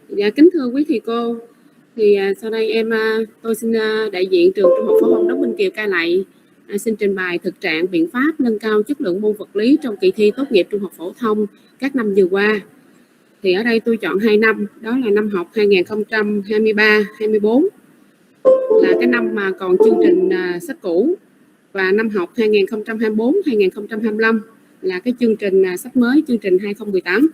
Dạ, kính thưa quý thầy cô, thì sau đây tôi xin đại diện trường Trung học phổ thông Đốc Binh Kiều Cai Lậy xin trình bày thực trạng biện pháp nâng cao chất lượng môn vật lý trong kỳ thi tốt nghiệp trung học phổ thông các năm vừa qua. Thì ở đây tôi chọn 2 năm, đó là năm học 2023-24 là cái năm mà còn chương trình sách cũ, và năm học 2024-2025 là cái chương trình sách mới, chương trình 2018.